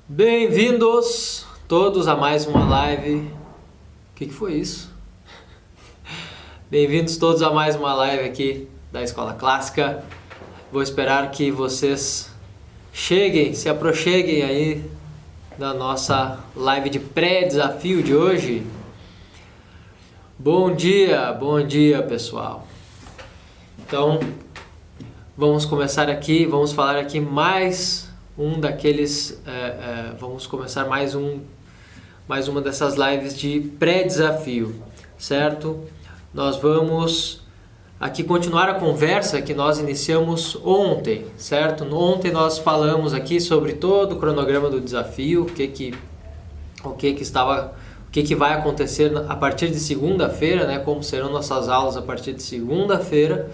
Bem-vindos todos a mais uma live. O que foi isso? Bem-vindos todos a mais uma live aqui da Escola Clássica. Vou esperar que vocês se aproxeguem aí da nossa live de pré-desafio de hoje. Bom dia pessoal. Então, vamos começar aqui, vamos falar aqui mais um daqueles, vamos começar mais uma dessas lives de pré-desafio, certo? Nós vamos aqui continuar a conversa que nós iniciamos ontem, certo? Ontem nós falamos aqui sobre todo o cronograma do desafio, o que vai acontecer a partir de segunda-feira, né? Como serão nossas aulas a partir de segunda-feira,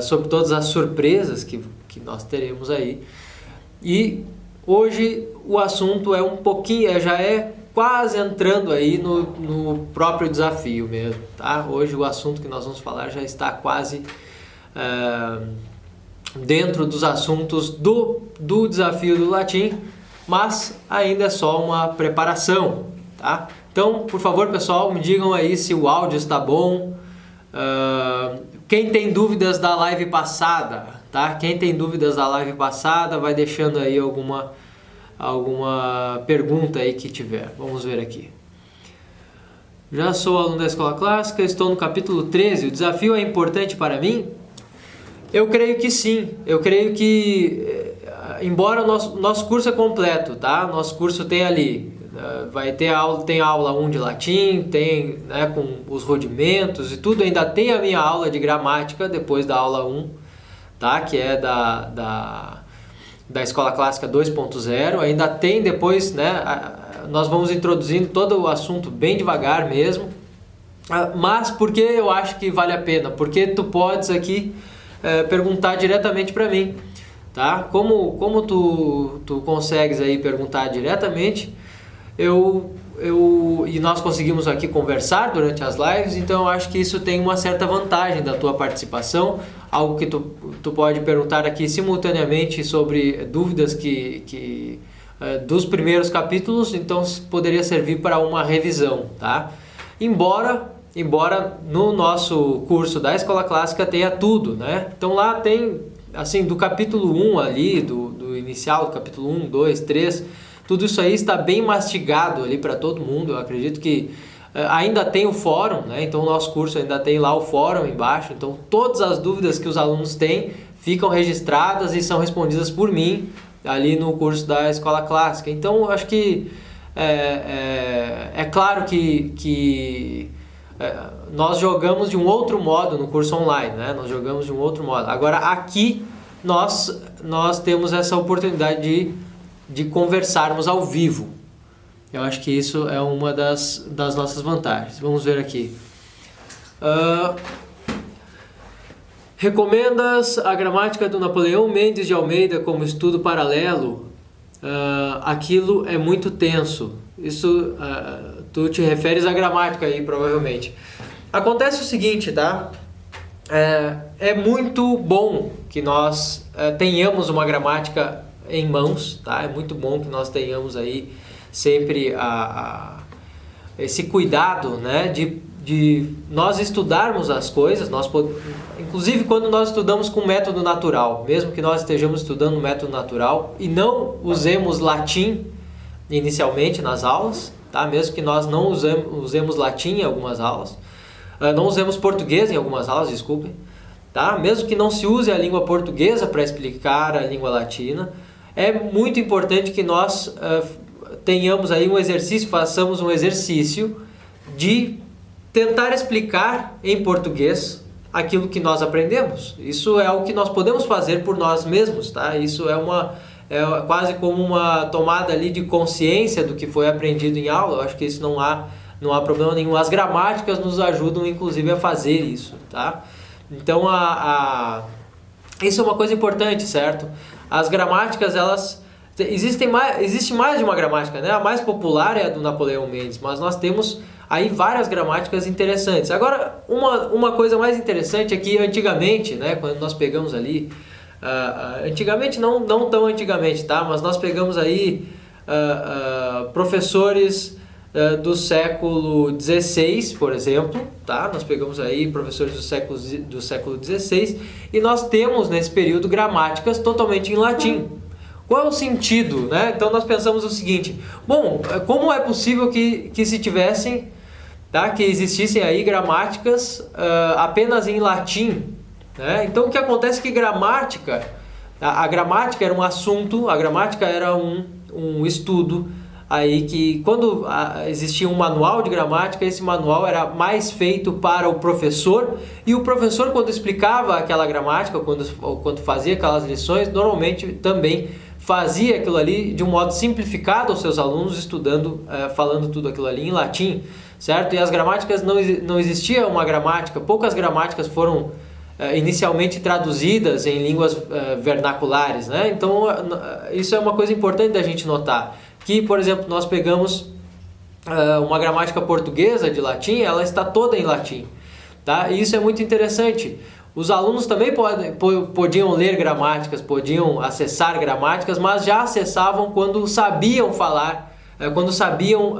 sobre todas as surpresas que nós teremos aí. E hoje o assunto é um pouquinho, já é quase entrando aí no próprio desafio mesmo, tá? Hoje o assunto que nós vamos falar já está quase dentro dos assuntos do desafio do latim, mas ainda é só uma preparação, tá? Então, por favor, pessoal, me digam aí se o áudio está bom. Quem tem dúvidas da live passada, tá? Quem tem dúvidas da live passada, vai deixando aí alguma pergunta aí que tiver. Vamos ver aqui. Já sou aluno da Escola Clássica, estou no capítulo 13. O desafio é importante para mim? Eu creio que sim. Eu creio que, embora o nosso curso é completo, tá? Nosso curso tem ali, tem aula 1 de latim, tem, né, com os rudimentos e tudo, ainda tem a minha aula de gramática depois da aula 1, tá? Que é da Escola Clássica 2.0, ainda tem depois, né? Nós vamos introduzindo todo o assunto bem devagar mesmo, mas porque eu acho que vale a pena, porque tu podes aqui perguntar diretamente para mim, tá? Como tu consegues aí perguntar diretamente, e nós conseguimos aqui conversar durante as lives, então eu acho que isso tem uma certa vantagem da tua participação, algo que tu pode perguntar aqui simultaneamente sobre dúvidas que dos primeiros capítulos, então poderia servir para uma revisão, tá? Embora no nosso curso da Escola Clássica tenha tudo, né? Então lá tem, assim, do capítulo 1 ali, do inicial, do capítulo 1, 2, 3, tudo isso aí está bem mastigado ali para todo mundo. Eu acredito que ainda tem o fórum, né? Então o nosso curso ainda tem lá o fórum embaixo. Então todas as dúvidas que os alunos têm ficam registradas e são respondidas por mim ali no curso da Escola Clássica. Então eu acho que é claro que nós jogamos de um outro modo no curso online, né? Nós jogamos de um outro modo. Agora aqui nós temos essa oportunidade de conversarmos ao vivo. Eu acho que isso é uma das nossas vantagens. Vamos ver aqui. Recomendas a gramática do Napoleão Mendes de Almeida como estudo paralelo? Aquilo é muito tenso. Isso, tu te referes à gramática aí, provavelmente. Acontece o seguinte, tá? É muito bom que nós tenhamos uma gramática em mãos, tá? É muito bom que nós tenhamos aí sempre esse cuidado, né, de nós estudarmos as coisas, inclusive quando nós estudamos com método natural, mesmo que nós estejamos estudando método natural e não usemos latim inicialmente nas aulas, tá? Mesmo que nós não usemos latim em algumas aulas, não usemos português em algumas aulas, desculpem, tá? Mesmo que não se use a língua portuguesa para explicar a língua latina, é muito importante que nós tenhamos aí façamos um exercício de tentar explicar em português aquilo que nós aprendemos. Isso é o que nós podemos fazer por nós mesmos, tá? Isso é quase como uma tomada ali de consciência do que foi aprendido em aula. Eu acho que isso não há problema nenhum. As gramáticas nos ajudam, inclusive, a fazer isso, tá? Então, isso é uma coisa importante, certo? As gramáticas, existe mais de uma gramática, né? A mais popular é a do Napoleão Mendes, mas nós temos aí várias gramáticas interessantes. Agora, uma coisa mais interessante é que antigamente, né, quando nós pegamos ali, antigamente, não tão antigamente, tá? Mas nós pegamos aí professores do século XVI, por exemplo, tá? Nós pegamos aí professores do século XVI e nós temos nesse período gramáticas totalmente em latim. Qual é o sentido, né? Então nós pensamos o seguinte: bom, como é possível que se tivessem, tá? Que existissem aí gramáticas apenas em latim, né? Então o que acontece é que gramática, a gramática era um assunto, a gramática era um estudo aí que quando existia um manual de gramática, esse manual era mais feito para o professor, e o professor, quando explicava aquela gramática, quando fazia aquelas lições, normalmente também fazia aquilo ali de um modo simplificado aos seus alunos, estudando, falando tudo aquilo ali em latim, certo? E as gramáticas, não existia uma gramática, poucas gramáticas foram inicialmente traduzidas em línguas vernaculares, né? Então isso é uma coisa importante da gente notar, que, por exemplo, nós pegamos uma gramática portuguesa de latim, ela está toda em latim, tá? E isso é muito interessante. Os alunos também podiam ler gramáticas, podiam acessar gramáticas, mas já acessavam quando sabiam falar, quando sabiam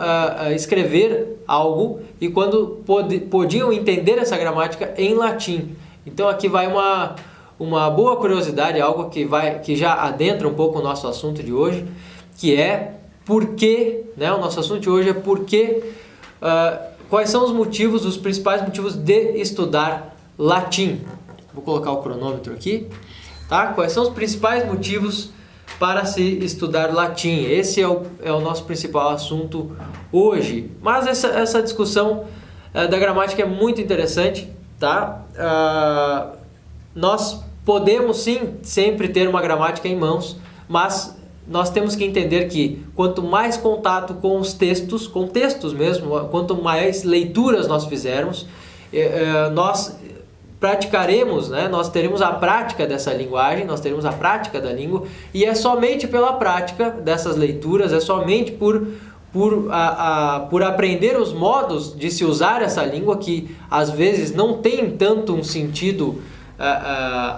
escrever algo e quando podiam entender essa gramática em latim. Então aqui vai uma boa curiosidade, algo que já adentra um pouco o nosso assunto de hoje, que é por que, né? O nosso assunto de hoje é por que, quais são os principais motivos de estudar latim. Vou colocar o cronômetro aqui, tá? Quais são os principais motivos para se estudar latim? Esse é o nosso principal assunto hoje. Mas essa discussão da gramática é muito interessante, tá? Nós podemos sim sempre ter uma gramática em mãos, mas nós temos que entender que quanto mais contato com os textos, com textos mesmo, quanto mais leituras nós fizermos, nós praticaremos, né? Nós teremos a prática dessa linguagem, nós teremos a prática da língua, e é somente pela prática dessas leituras, é somente por aprender os modos de se usar essa língua, que às vezes não tem tanto um sentido,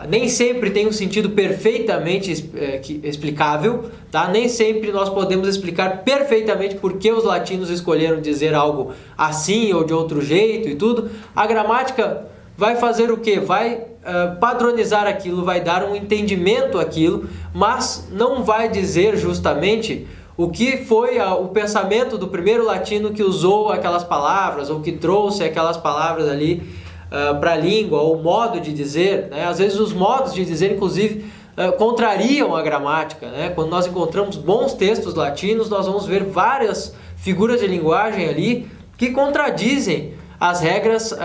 nem sempre tem um sentido perfeitamente explicável, tá? Nem sempre nós podemos explicar perfeitamente por que os latinos escolheram dizer algo assim ou de outro jeito e tudo. A gramática vai fazer o quê? Vai padronizar aquilo, vai dar um entendimento àquilo, mas não vai dizer justamente o que foi o pensamento do primeiro latino que usou aquelas palavras, ou que trouxe aquelas palavras ali para a língua, ou o modo de dizer, né? Às vezes os modos de dizer, inclusive, contrariam a gramática, né? Quando nós encontramos bons textos latinos, nós vamos ver várias figuras de linguagem ali que contradizem as regras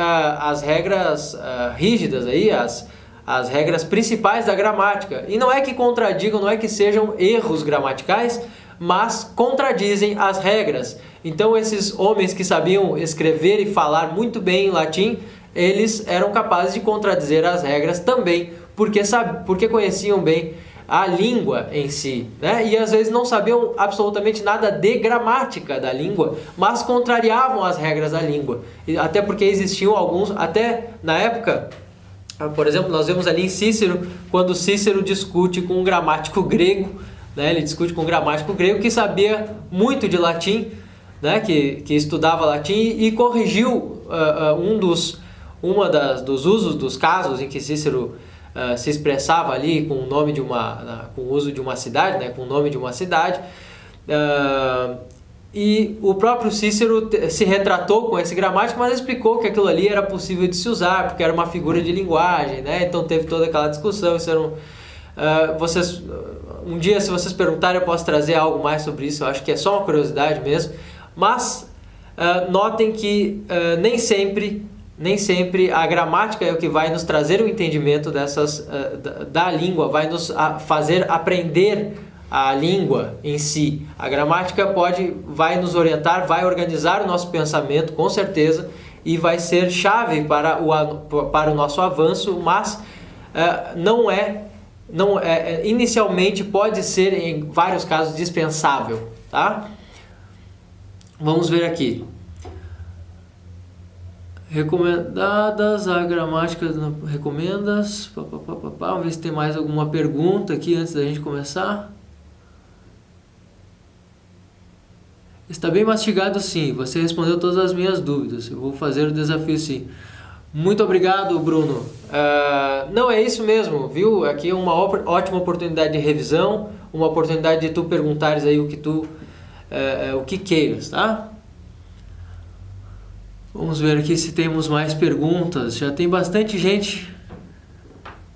rígidas aí, as regras principais da gramática. E não é que contradigam, não é que sejam erros gramaticais, mas contradizem as regras. Então esses homens que sabiam escrever e falar muito bem em latim, eles eram capazes de contradizer as regras também, porque conheciam bem a língua em si, né? E às vezes não sabiam absolutamente nada de gramática da língua, mas contrariavam as regras da língua. Até porque existiam alguns, até na época, por exemplo, nós vemos ali em Cícero, quando Cícero discute com um gramático grego, né? Ele discute com um gramático grego que sabia muito de latim, né? Que estudava latim e corrigiu dos usos dos casos em que Cícero se expressava ali com o nome com o uso de uma cidade, né? Com o nome de uma cidade, e o próprio Cícero se retratou com esse gramático, mas explicou que aquilo ali era possível de se usar, porque era uma figura de linguagem, né? Então teve toda aquela discussão. Isso era um dia, se vocês perguntarem, eu posso trazer algo mais sobre isso. Eu acho que é só uma curiosidade mesmo, mas notem que nem sempre a gramática é o que vai nos trazer o entendimento da língua, vai nos fazer aprender a língua em si. A gramática vai nos orientar, vai organizar o nosso pensamento, com certeza, e vai ser chave para o nosso avanço, mas inicialmente pode ser, em vários casos, dispensável, tá? Vamos ver aqui. Recomendadas, a gramática recomendas. Vamos ver se tem mais alguma pergunta aqui antes da gente começar. Está bem mastigado, sim. Você respondeu todas as minhas dúvidas. Eu vou fazer o desafio, sim. Muito obrigado, Bruno. Não, é isso mesmo, viu? Aqui é uma ótima oportunidade de revisão, uma oportunidade de tu perguntares aí o que queiras, tá? Vamos ver aqui se temos mais perguntas. Já tem bastante gente.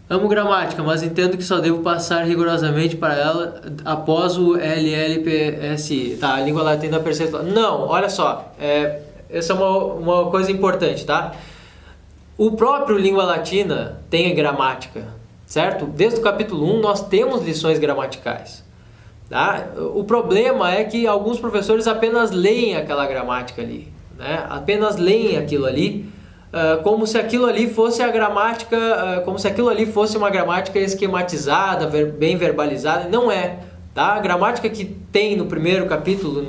Amo gramática, mas entendo que só devo passar rigorosamente para ela após o LLPSI. Tá, a língua latina percentual. Não, olha só. Essa é uma coisa importante, tá? O próprio língua latina tem a gramática, certo? Desde o capítulo 1 nós temos lições gramaticais. Tá? O problema é que alguns professores apenas leem aquela gramática ali, né? Apenas leem aquilo ali, como se aquilo ali fosse a gramática, como se aquilo ali fosse uma gramática esquematizada, bem verbalizada. Não é. Tá? A gramática que tem no primeiro capítulo,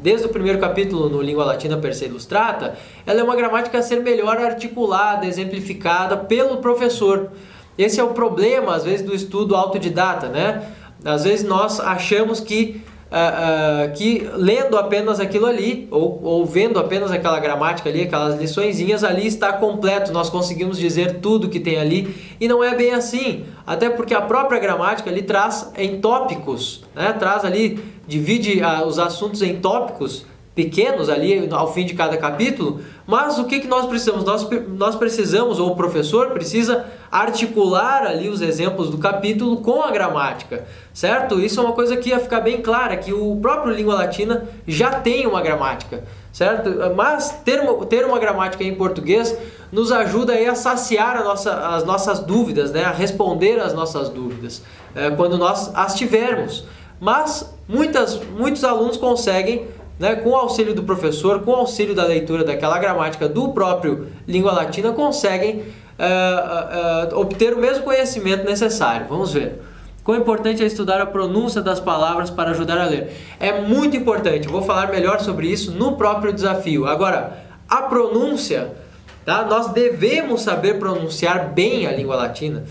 desde o primeiro capítulo no Língua Latina per se Ilustrata, ela é uma gramática a ser melhor articulada, exemplificada pelo professor. Esse é o problema, às vezes, do estudo autodidata, né? Às vezes nós achamos que lendo apenas aquilo ali, ou vendo apenas aquela gramática ali, aquelas liçõezinhas ali, está completo, nós conseguimos dizer tudo que tem ali, e não é bem assim, até porque a própria gramática ali traz em tópicos, né? Traz ali, divide os assuntos em tópicos pequenos ali ao fim de cada capítulo, mas o que nós precisamos? Nós precisamos, ou o professor precisa articular ali os exemplos do capítulo com a gramática, certo? Isso é uma coisa que ia ficar bem clara, que o próprio Língua Latina já tem uma gramática, certo? Mas ter uma gramática em português nos ajuda aí a saciar as nossas dúvidas, né? A responder às nossas dúvidas, quando nós as tivermos. Mas muitos alunos conseguem, né, com o auxílio do professor, com o auxílio da leitura daquela gramática do próprio Língua Latina, conseguem obter o mesmo conhecimento necessário. Vamos ver. Quão importante é estudar a pronúncia das palavras para ajudar a ler? É muito importante. Vou falar melhor sobre isso no próprio desafio. Agora, a pronúncia, tá? Nós devemos saber pronunciar bem a língua latina.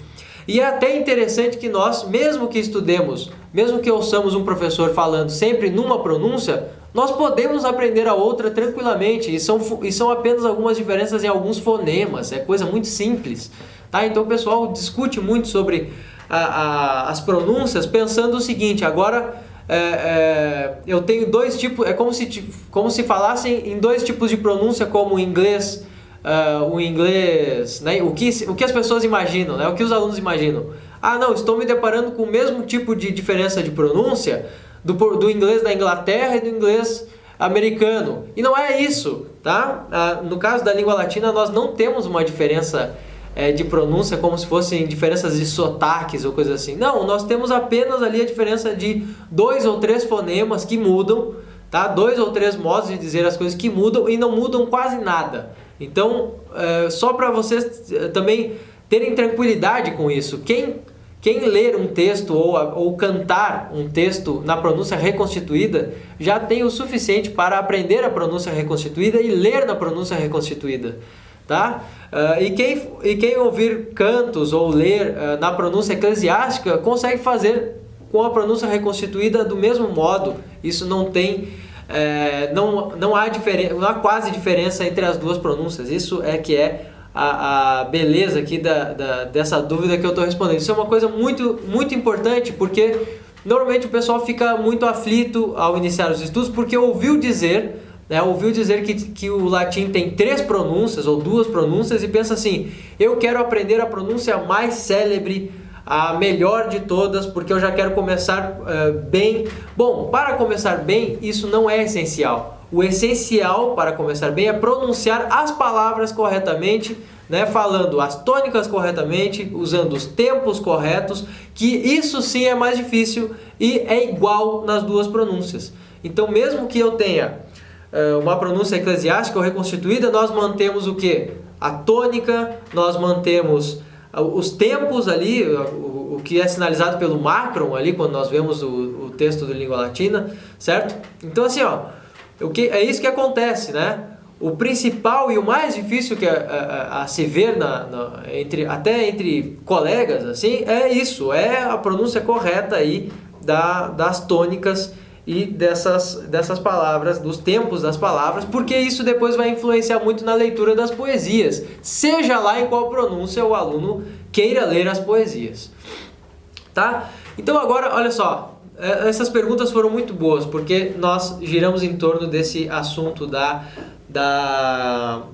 E é até interessante que nós, mesmo que estudemos, mesmo que ouçamos um professor falando sempre numa pronúncia, nós podemos aprender a outra tranquilamente, e são apenas algumas diferenças em alguns fonemas, é coisa muito simples. Tá? Então o pessoal discute muito sobre as pronúncias, pensando o seguinte: agora eu tenho dois tipos, é como se falassem em dois tipos de pronúncia, como o inglês, né? O que as pessoas imaginam, né? O que os alunos imaginam. Não, estou me deparando com o mesmo tipo de diferença de pronúncia do inglês da Inglaterra e do inglês americano. E não é isso, tá? No caso da língua latina, nós não temos uma diferença de pronúncia como se fossem diferenças de sotaques ou coisa assim. Não, nós temos apenas ali a diferença de 2 ou 3 fonemas que mudam, tá? 2 ou 3 modos de dizer as coisas que mudam e não mudam quase nada. Então, só para vocês também terem tranquilidade com isso, quem ler um texto ou cantar um texto na pronúncia reconstituída já tem o suficiente para aprender a pronúncia reconstituída e ler na pronúncia reconstituída, tá? E quem ouvir cantos ou ler na pronúncia eclesiástica consegue fazer com a pronúncia reconstituída do mesmo modo. Isso não tem, não há quase diferença entre as duas pronúncias. Isso é que é a beleza aqui dessa dúvida que eu estou respondendo. Isso é uma coisa muito, muito importante, porque normalmente o pessoal fica muito aflito ao iniciar os estudos, porque ouviu dizer que o latim tem 3 pronúncias ou 2 pronúncias e pensa assim: eu quero aprender a pronúncia mais célebre, a melhor de todas, porque eu já quero começar bem. Bom, para começar bem, isso não é essencial. O essencial para começar bem é pronunciar as palavras corretamente, né? Falando as tônicas corretamente, usando os tempos corretos, que isso sim é mais difícil e é igual nas duas pronúncias. Então, mesmo que eu tenha uma pronúncia eclesiástica ou reconstituída, nós mantemos o quê? A tônica, nós mantemos os tempos ali, o que é sinalizado pelo macron ali, quando nós vemos o texto do Língua Latina, certo? Então, assim, é isso que acontece, né? O principal e o mais difícil que a se ver até entre colegas, assim, é isso, é a pronúncia correta aí das tônicas e dessas palavras, dos tempos das palavras, porque isso depois vai influenciar muito na leitura das poesias, seja lá em qual pronúncia o aluno queira ler as poesias. Tá? Então agora, olha só, essas perguntas foram muito boas, porque nós giramos em torno desse assunto da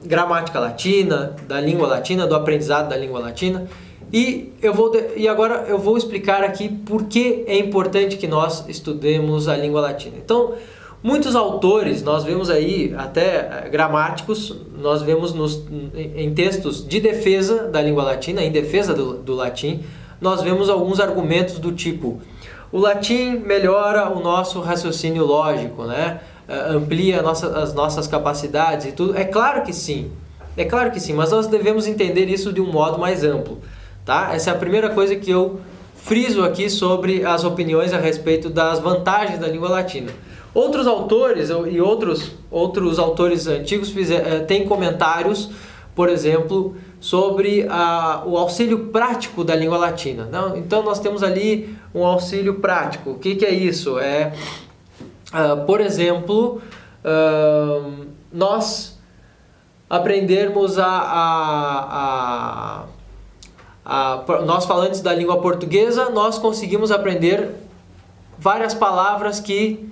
gramática latina, da língua latina, do aprendizado da língua latina. E agora eu vou explicar aqui por que é importante que nós estudemos a língua latina. Então, muitos autores, nós vemos aí, até gramáticos, nós vemos em textos de defesa da língua latina, em defesa do latim, nós vemos alguns argumentos do tipo: o latim melhora o nosso raciocínio lógico, né? Amplia as nossas capacidades e tudo. É claro que sim, mas nós devemos entender isso de um modo mais amplo. Tá? Essa é a primeira coisa que eu friso aqui sobre as opiniões a respeito das vantagens da língua latina. Outros autores e outros autores antigos têm comentários, por exemplo, sobre o auxílio prático da língua latina. Então nós temos ali um auxílio prático. O que é isso? Por exemplo, nós aprendermos nós falantes da língua portuguesa, nós conseguimos aprender várias palavras que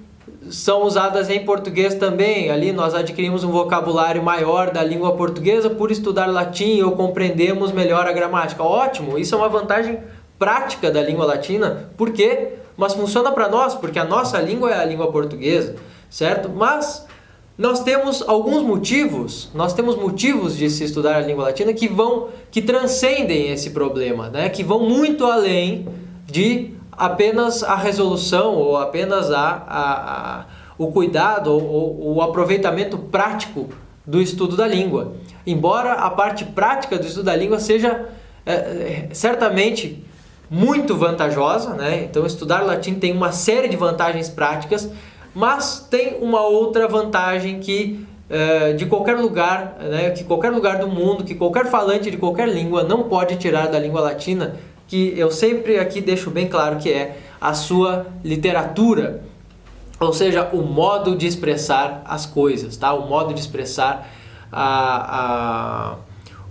são usadas em português também. Ali nós adquirimos um vocabulário maior da língua portuguesa por estudar latim, ou compreendemos melhor a gramática. Ótimo, isso é uma vantagem prática da língua latina. Por quê? Mas funciona para nós, porque a nossa língua é a língua portuguesa, certo? Mas nós temos alguns motivos, de se estudar a língua latina que transcendem esse problema, né? Que vão muito além de apenas a resolução ou apenas o cuidado ou o aproveitamento prático do estudo da língua. Embora a parte prática do estudo da língua seja certamente muito vantajosa, né? Então estudar latim tem uma série de vantagens práticas, mas tem uma outra vantagem que de qualquer lugar, né, que qualquer lugar do mundo, que qualquer falante de qualquer língua não pode tirar da língua latina, que eu sempre aqui deixo bem claro que é a sua literatura, ou seja, o modo de expressar as coisas, tá? O modo de expressar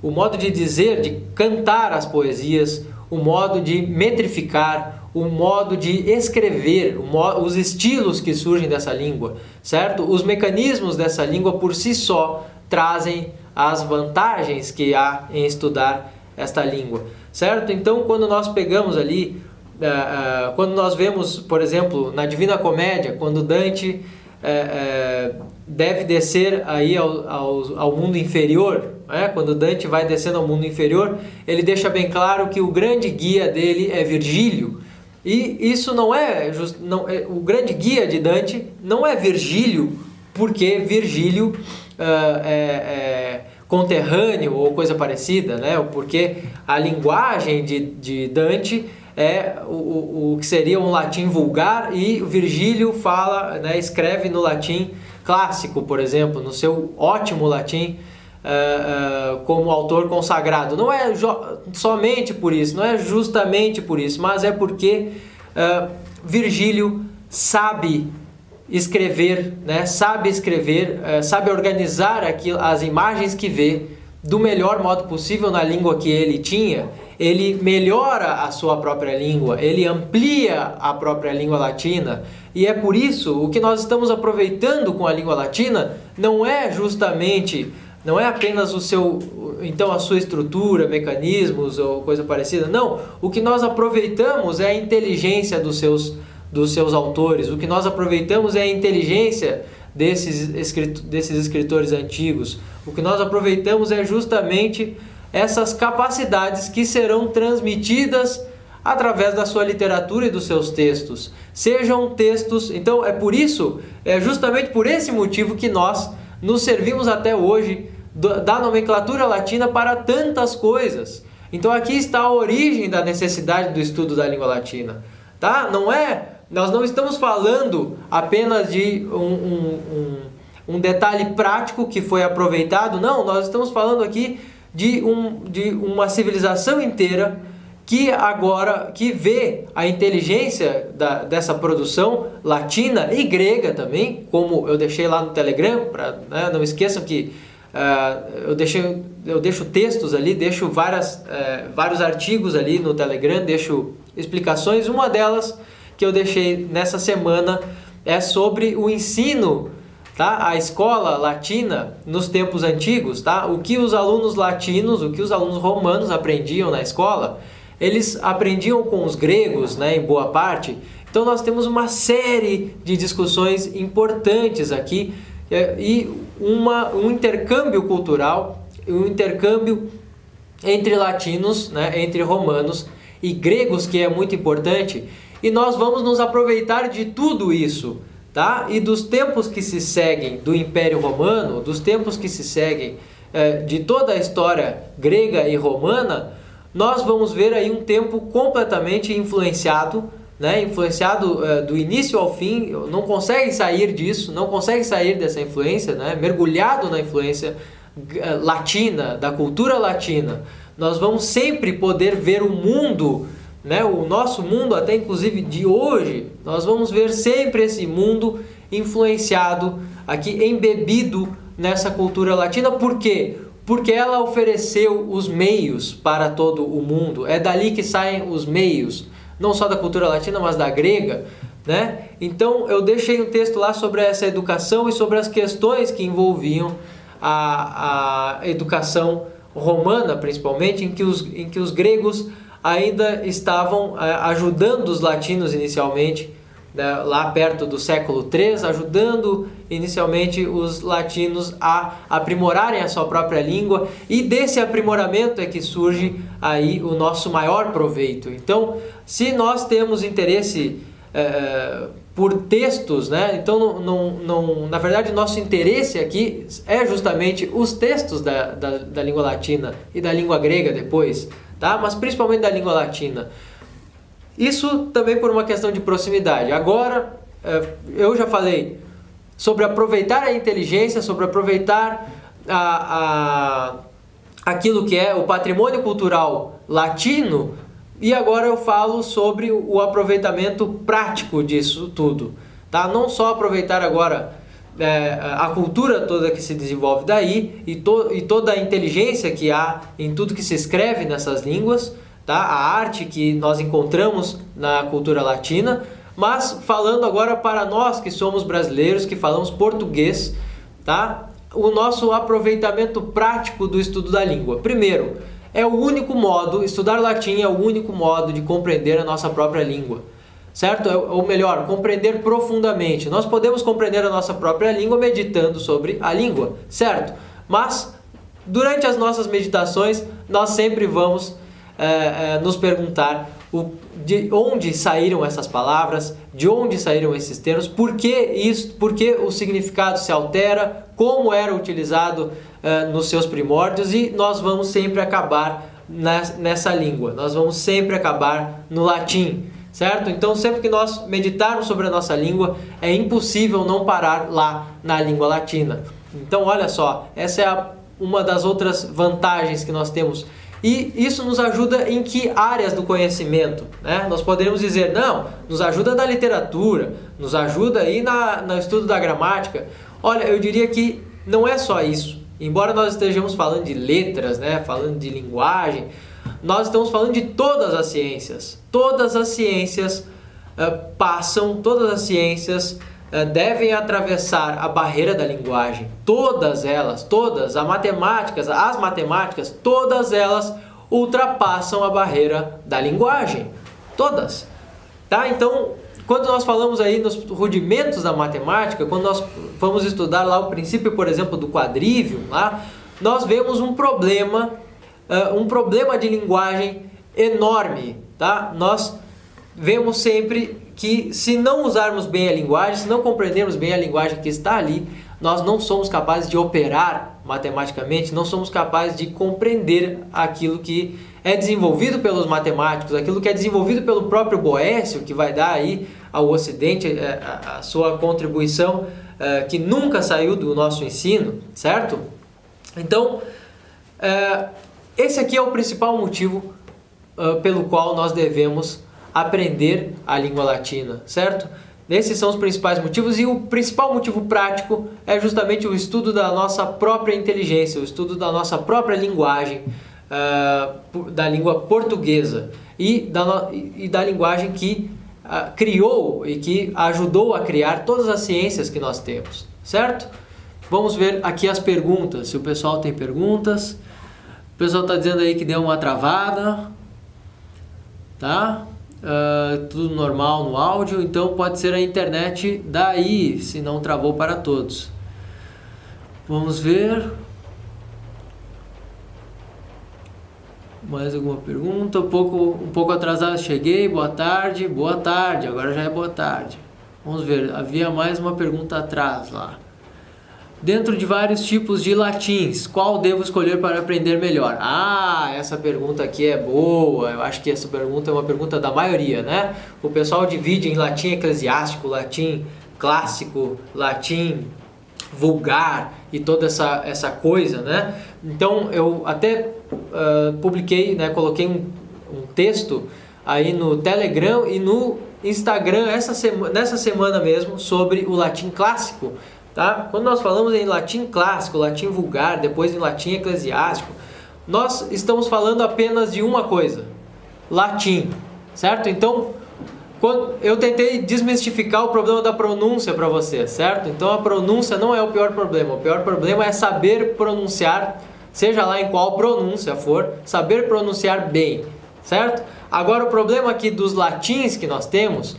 o modo de dizer, de cantar as poesias, o modo de metrificar, o modo de escrever, os estilos que surgem dessa língua, certo? Os mecanismos dessa língua por si só trazem as vantagens que há em estudar esta língua, certo? Então, quando nós pegamos ali, quando nós vemos, por exemplo, na Divina Comédia, quando Dante deve descer aí ao mundo inferior, quando Dante vai descendo ao mundo inferior, ele deixa bem claro que o grande guia dele é Virgílio. E isso o grande guia de Dante não é Virgílio, porque Virgílio é conterrâneo ou coisa parecida, né? Porque a linguagem de Dante é o que seria um latim vulgar, e Virgílio fala, né, escreve no latim clássico, por exemplo, no seu ótimo latim, como autor consagrado. Não é somente por isso, não é justamente por isso, mas é porque Virgílio sabe escrever, né? Sabe organizar as imagens que vê do melhor modo possível na língua que ele tinha. Ele melhora a sua própria língua, ele amplia a própria língua latina, e é por isso o que nós estamos aproveitando com a língua latina não é apenas a sua estrutura, mecanismos ou coisa parecida. Não, o que nós aproveitamos é a inteligência dos seus autores. O que nós aproveitamos é a inteligência desses escritores antigos. O que nós aproveitamos é justamente essas capacidades que serão transmitidas através da sua literatura e dos seus textos. Sejam textos... Então é justamente por esse motivo que nós nos servimos até hoje da nomenclatura latina para tantas coisas. Então aqui está a origem da necessidade do estudo da língua latina, tá? Nós não estamos falando apenas de um detalhe prático que foi aproveitado, não, nós estamos falando aqui de uma civilização inteira que vê a inteligência dessa produção latina e grega também, como eu deixei lá no Telegram, né, não esqueçam que eu deixo textos ali, deixo vários artigos ali no Telegram, deixo explicações. Uma delas que eu deixei nessa semana é sobre o ensino, tá? A escola latina nos tempos antigos, tá? O que os alunos latinos, o que os alunos romanos aprendiam na escola, eles aprendiam com os gregos, né, em boa parte. Então nós temos uma série de discussões importantes aqui e um intercâmbio cultural, um intercâmbio entre latinos, né, entre romanos e gregos, que é muito importante. E nós vamos nos aproveitar de tudo isso, tá? E dos tempos que se seguem do Império Romano, dos tempos que se seguem de toda a história grega e romana, nós vamos ver aí um tempo completamente influenciado, né? Influenciado do início ao fim, não consegue sair disso, não consegue sair dessa influência, né? Mergulhado na influência latina, da cultura latina. Nós vamos sempre poder ver o mundo, né? O nosso mundo, até inclusive de hoje, nós vamos ver sempre esse mundo influenciado, aqui embebido nessa cultura latina. Por quê? Porque ela ofereceu os meios para todo o mundo. É dali que saem os meios, não só da cultura latina, mas da grega, né? Então eu deixei um texto lá sobre essa educação e sobre as questões que envolviam a educação romana, principalmente, em que os gregos ainda estavam ajudando os latinos inicialmente, né, lá perto do século III, ajudando inicialmente os latinos a aprimorarem a sua própria língua, e desse aprimoramento é que surge aí o nosso maior proveito. Então, se nós temos interesse por textos, né, então na verdade nosso interesse aqui é justamente os textos da língua latina e da língua grega depois, tá? Mas principalmente da língua latina. Isso também por uma questão de proximidade. Agora, eu já falei sobre aproveitar a inteligência, sobre aproveitar aquilo que é o patrimônio cultural latino, e agora eu falo sobre o aproveitamento prático disso tudo, tá? Não só aproveitar agora a cultura toda que se desenvolve daí e toda a inteligência que há em tudo que se escreve nessas línguas, tá? A arte que nós encontramos na cultura latina, mas falando agora para nós que somos brasileiros, que falamos português, tá? O nosso aproveitamento prático do estudo da língua. Primeiro, é o único modo, estudar latim é o único modo de compreender a nossa própria língua, certo? Ou melhor, compreender profundamente. Nós podemos compreender a nossa própria língua meditando sobre a língua, certo? Mas durante as nossas meditações, nós sempre vamos nos perguntar de onde saíram essas palavras, de onde saíram esses termos, por que isso, por que o significado se altera, como era utilizado nos seus primórdios, e nós vamos sempre acabar nessa língua, nós vamos sempre acabar no latim, certo? Então sempre que nós meditarmos sobre a nossa língua, é impossível não parar lá na língua latina. Então olha só, essa é uma das outras vantagens que nós temos. E isso nos ajuda em que áreas do conhecimento, né? Nós podemos dizer, não, nos ajuda na literatura, nos ajuda aí no estudo da gramática. Olha, eu diria que não é só isso. Embora nós estejamos falando de letras, né? Falando de linguagem, nós estamos falando de todas as ciências. Todas as ciências todas as ciências devem atravessar a barreira da linguagem. Todas elas, todas, as matemáticas, todas elas ultrapassam a barreira da linguagem. Todas. Tá? Então, quando nós falamos aí nos rudimentos da matemática, quando nós vamos estudar lá o princípio, por exemplo, do quadrívio, lá, nós vemos um problema de linguagem enorme. Tá? Nós vemos sempre que se não usarmos bem a linguagem, se não compreendermos bem a linguagem que está ali, nós não somos capazes de operar matematicamente, não somos capazes de compreender aquilo que é desenvolvido pelos matemáticos, aquilo que é desenvolvido pelo próprio Boécio, que vai dar aí ao Ocidente a sua contribuição, que nunca saiu do nosso ensino, certo? Então, esse aqui é o principal motivo pelo qual nós devemos aprender a língua latina, certo? Esses são os principais motivos, e o principal motivo prático é justamente o estudo da nossa própria inteligência, o estudo da nossa própria linguagem, da língua portuguesa e da linguagem que criou e que ajudou a criar todas as ciências que nós temos, certo? Vamos ver aqui as perguntas, se o pessoal tem perguntas. O pessoal está dizendo aí que deu uma travada, tá? Tudo normal no áudio, então pode ser a internet daí, se não travou para todos. Vamos ver. Mais alguma pergunta? Um pouco atrasado, cheguei, boa tarde, agora já é boa tarde. Vamos ver, havia mais uma pergunta atrás lá. Dentro de vários tipos de latins, qual devo escolher para aprender melhor? Essa pergunta aqui é boa, eu acho que essa pergunta é uma pergunta da maioria, né? O pessoal divide em latim eclesiástico, latim clássico, latim vulgar e toda essa coisa, né? Então eu até publiquei, né, coloquei um texto aí no Telegram e no Instagram nessa semana mesmo sobre o latim clássico. Tá? Quando nós falamos em latim clássico, latim vulgar, depois em latim eclesiástico, nós estamos falando apenas de uma coisa: latim, certo? Então, eu tentei desmistificar o problema da pronúncia para você, certo? Então, a pronúncia não é o pior problema. O pior problema é saber pronunciar, seja lá em qual pronúncia for, saber pronunciar bem, certo? Agora, o problema aqui dos latins que nós temos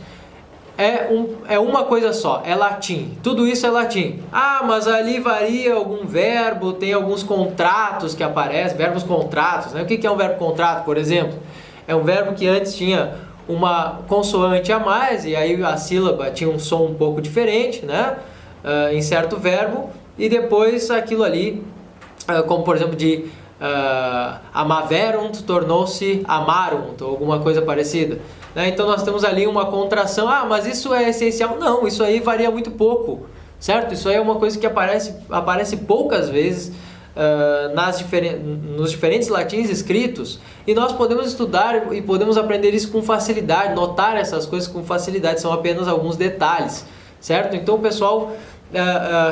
é uma coisa só, é latim. Tudo isso é latim. Mas ali varia algum verbo, tem alguns contratos que aparecem, verbos contratos, né? O que é um verbo contrato, por exemplo? É um verbo que antes tinha uma consoante a mais, e aí a sílaba tinha um som um pouco diferente, né? Em certo verbo, e depois aquilo ali, como por exemplo de amaverunt tornou-se amarunt, ou alguma coisa parecida. Então nós temos ali uma contração. Mas isso é essencial? Não, isso aí varia muito pouco, certo? Isso aí é uma coisa que aparece poucas vezes nos diferentes latins escritos, e nós podemos estudar e podemos aprender isso com facilidade, notar essas coisas com facilidade, são apenas alguns detalhes, certo? Então, pessoal,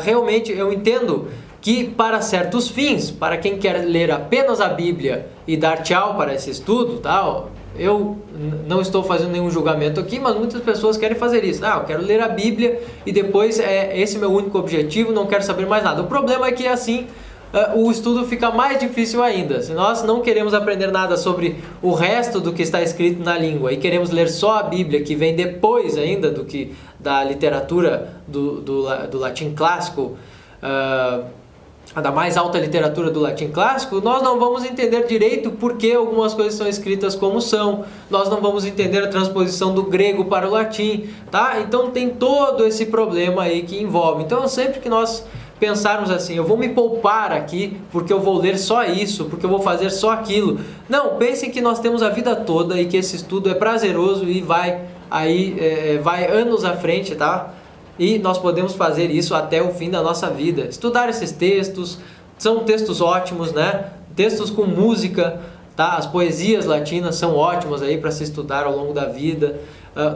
realmente eu entendo que para certos fins, para quem quer ler apenas a Bíblia e dar tchau para esse estudo, tá? Eu não estou fazendo nenhum julgamento aqui, mas muitas pessoas querem fazer isso. Eu quero ler a Bíblia e depois esse é meu único objetivo, não quero saber mais nada. O problema é que assim o estudo fica mais difícil ainda. Se nós não queremos aprender nada sobre o resto do que está escrito na língua e queremos ler só a Bíblia, que vem depois ainda da literatura do latim clássico, da mais alta literatura do latim clássico, nós não vamos entender direito por que algumas coisas são escritas como são, nós não vamos entender a transposição do grego para o latim, tá? Então tem todo esse problema aí que envolve. Então sempre que nós pensarmos assim, eu vou me poupar aqui porque eu vou ler só isso, porque eu vou fazer só aquilo. Não, pensem que nós temos a vida toda e que esse estudo é prazeroso e vai anos à frente, tá? E nós podemos fazer isso até o fim da nossa vida. Estudar esses textos, são textos ótimos, né? Textos com música, tá? As poesias latinas são ótimas aí para se estudar ao longo da vida.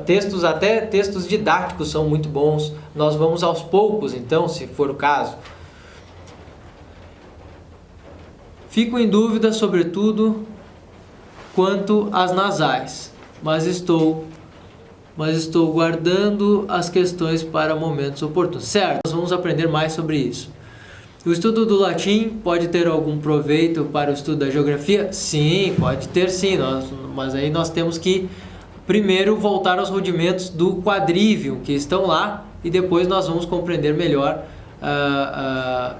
Textos didáticos são muito bons. Nós vamos aos poucos, então, se for o caso. Fico em dúvida, sobretudo, quanto às nasais, mas estou guardando as questões para momentos oportunos. Certo, nós vamos aprender mais sobre isso. O estudo do latim pode ter algum proveito para o estudo da geografia? Sim, pode ter sim, mas aí nós temos que primeiro voltar aos rudimentos do quadrivium que estão lá, e depois nós vamos compreender melhor.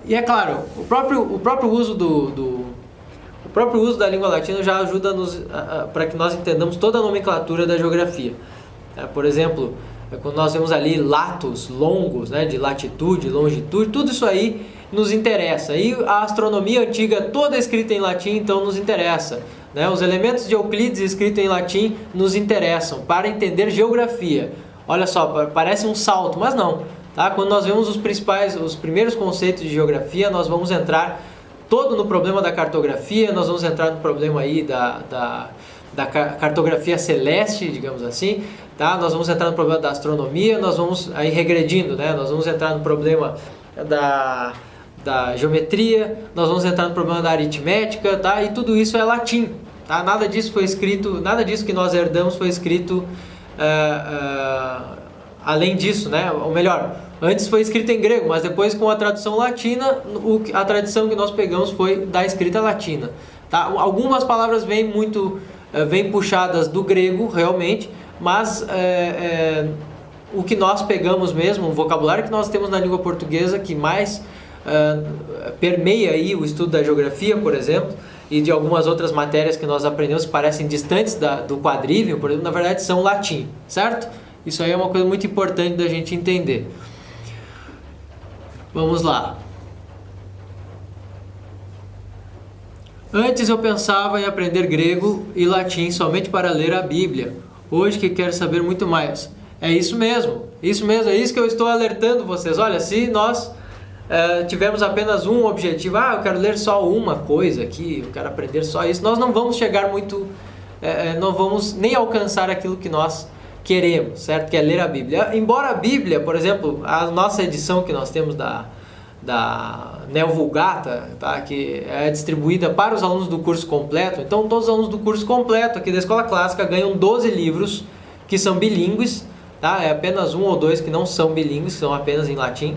E é claro, o próprio uso da língua latina já ajuda para que nós entendamos toda a nomenclatura da geografia. Por exemplo, quando nós vemos ali latus, longos, né, de latitude, longitude, tudo isso aí nos interessa. E a astronomia antiga toda escrita em latim, então nos interessa, né? Os elementos de Euclides escritos em latim nos interessam para entender geografia. Olha só, parece um salto, mas não. Tá? Quando nós vemos os primeiros conceitos de geografia, nós vamos entrar todo no problema da cartografia, nós vamos entrar no problema aí da cartografia celeste, digamos assim, tá? Nós vamos entrar no problema da astronomia, nós vamos aí regredindo, né? Nós vamos entrar no problema da geometria, nós vamos entrar no problema da aritmética, tá? E tudo isso é latim, tá? Nada disso foi escrito, nada disso que nós herdamos foi escrito além disso, né? Ou melhor, antes foi escrito em grego, mas depois com a tradução latina, a tradição que nós pegamos foi da escrita latina, tá? Algumas palavras vêm puxadas do grego, realmente, mas o que nós pegamos mesmo, o vocabulário que nós temos na língua portuguesa que mais permeia aí o estudo da geografia, por exemplo, e de algumas outras matérias que nós aprendemos que parecem distantes do quadrívio, por exemplo, na verdade são latim, certo? Isso aí é uma coisa muito importante da gente entender. Vamos lá. Antes eu pensava em aprender grego e latim somente para ler a Bíblia. Hoje que quero saber muito mais. É isso mesmo, é isso que eu estou alertando vocês. Olha, se nós tivermos apenas um objetivo, eu quero ler só uma coisa aqui, eu quero aprender só isso, nós não vamos chegar muito, não vamos nem alcançar aquilo que nós queremos, certo? Que é ler a Bíblia. Embora a Bíblia, por exemplo, a nossa edição que nós temos da Neo Vulgata, tá? Que é distribuída para os alunos do curso completo, então todos os alunos do curso completo aqui da Escola Clássica ganham 12 livros que são bilíngues, tá? É apenas um ou dois que não são bilíngues, que são apenas em latim.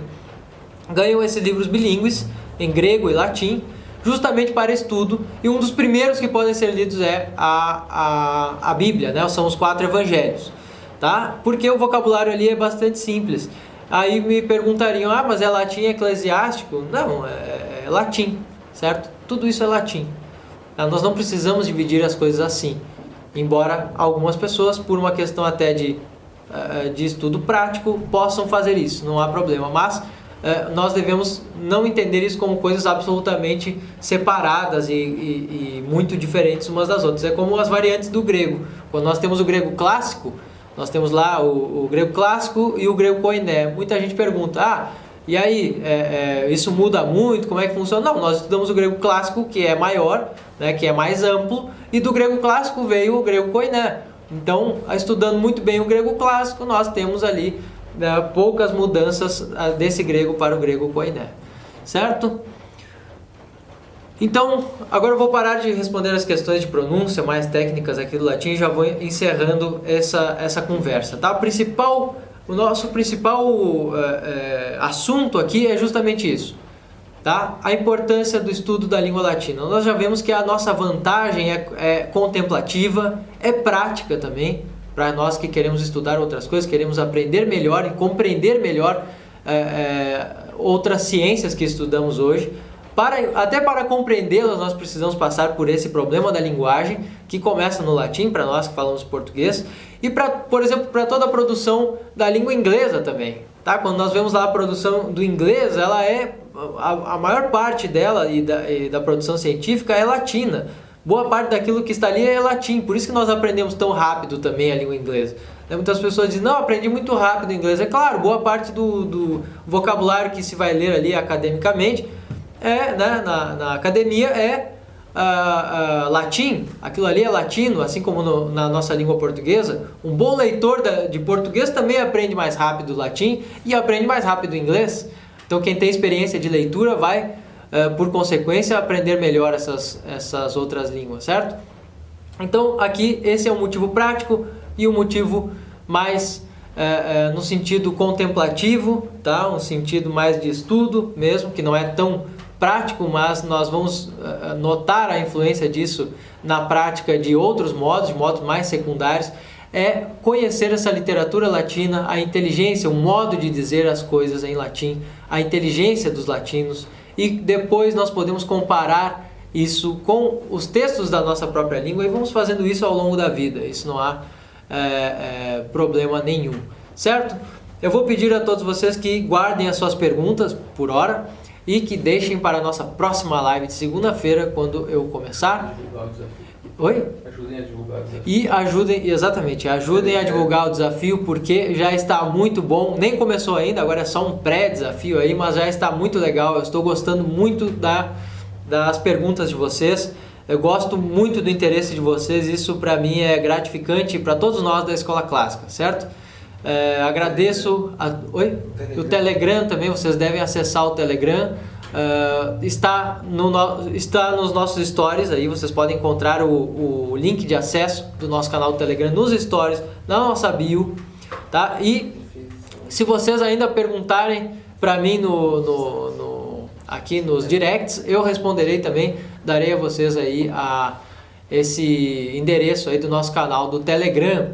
Ganham esses livros bilíngues, em grego e latim, justamente para estudo, e um dos primeiros que podem ser lidos é a Bíblia, né? São os 4 evangelhos, tá? Porque o vocabulário ali é bastante simples. Aí me perguntariam, mas é latim eclesiástico? Não, é latim, certo? Tudo isso é latim. Nós não precisamos dividir as coisas assim, embora algumas pessoas, por uma questão até de estudo prático, possam fazer isso, não há problema, mas nós devemos não entender isso como coisas absolutamente separadas e muito diferentes umas das outras. É como as variantes do grego. Quando nós temos o grego clássico, nós temos lá o grego clássico e o grego koiné. Muita gente pergunta, e aí, isso muda muito? Como é que funciona? Não, nós estudamos o grego clássico, que é maior, né, que é mais amplo, e do grego clássico veio o grego koiné. Então, estudando muito bem o grego clássico, nós temos ali poucas mudanças desse grego para o grego koiné, certo? Então, agora eu vou parar de responder as questões de pronúncia mais técnicas aqui do latim e já vou encerrando essa conversa, tá? O nosso principal assunto aqui é justamente isso, tá? A importância do estudo da língua latina. Nós já vemos que a nossa vantagem é contemplativa, é prática também, para nós que queremos estudar outras coisas, queremos aprender melhor e compreender melhor outras ciências que estudamos hoje. Até para compreendê-las, nós precisamos passar por esse problema da linguagem, que começa no latim, para nós que falamos português, e, por exemplo, para toda a produção da língua inglesa também. Tá? Quando nós vemos lá a produção do inglês, ela a maior parte dela e da produção científica é latina. Boa parte daquilo que está ali é latim, por isso que nós aprendemos tão rápido também a língua inglesa. Muitas pessoas dizem, não, aprendi muito rápido o inglês. É claro, boa parte do vocabulário que se vai ler ali academicamente, na academia latim, aquilo ali é latino, assim como na nossa língua portuguesa. Um bom leitor de português também aprende mais rápido o latim e aprende mais rápido o inglês. Então quem tem experiência de leitura vai, por consequência, aprender melhor essas outras línguas, certo? Então aqui esse é um motivo prático e um motivo mais no sentido contemplativo, tá? Um sentido mais de estudo mesmo, que não é tão prático, mas nós vamos notar a influência disso na prática de outros modos, de modos mais secundários, é conhecer essa literatura latina, a inteligência, o modo de dizer as coisas em latim, a inteligência dos latinos, e depois nós podemos comparar isso com os textos da nossa própria língua e vamos fazendo isso ao longo da vida, isso não há problema nenhum, certo? Eu vou pedir a todos vocês que guardem as suas perguntas por hora, e que deixem para a nossa próxima live de segunda-feira, quando eu começar. Oi? Ajudem a divulgar o desafio. E ajudem a divulgar o desafio, porque já está muito bom. Nem começou ainda, agora é só um pré-desafio aí, mas já está muito legal. Eu estou gostando muito das perguntas de vocês, Eu gosto muito do interesse de vocês, isso para mim é gratificante para todos nós da Escola Clássica, certo? Agradeço. O Telegram também, vocês devem acessar o Telegram. Está nos nossos stories, aí vocês podem encontrar o link de acesso do nosso canal do Telegram nos stories, na nossa bio, tá? E se vocês ainda perguntarem para mim aqui nos directs, eu responderei também, darei a vocês aí esse endereço aí do nosso canal do Telegram.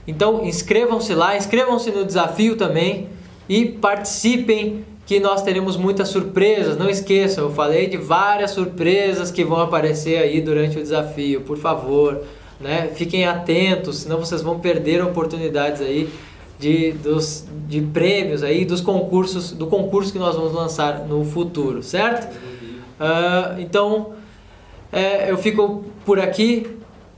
Então inscrevam-se lá, inscrevam-se no desafio também e participem, que nós teremos muitas surpresas. Não esqueçam, eu falei de várias surpresas que vão aparecer aí durante o desafio. Por favor, né? Fiquem atentos, senão vocês vão perder oportunidades aí de prêmios aí, do concurso que nós vamos lançar no futuro, certo? Então, eu fico por aqui.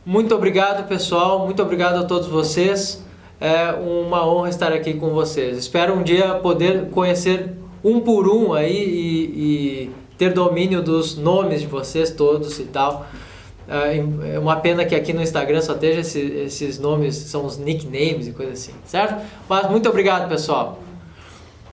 Muito obrigado, pessoal, muito obrigado a todos vocês. É uma honra estar aqui com vocês. Espero um dia poder conhecer um por um aí e ter domínio dos nomes de vocês todos e tal. É uma pena que aqui no Instagram só esteja esses nomes, são os nicknames e coisa assim, certo? Mas muito obrigado, pessoal.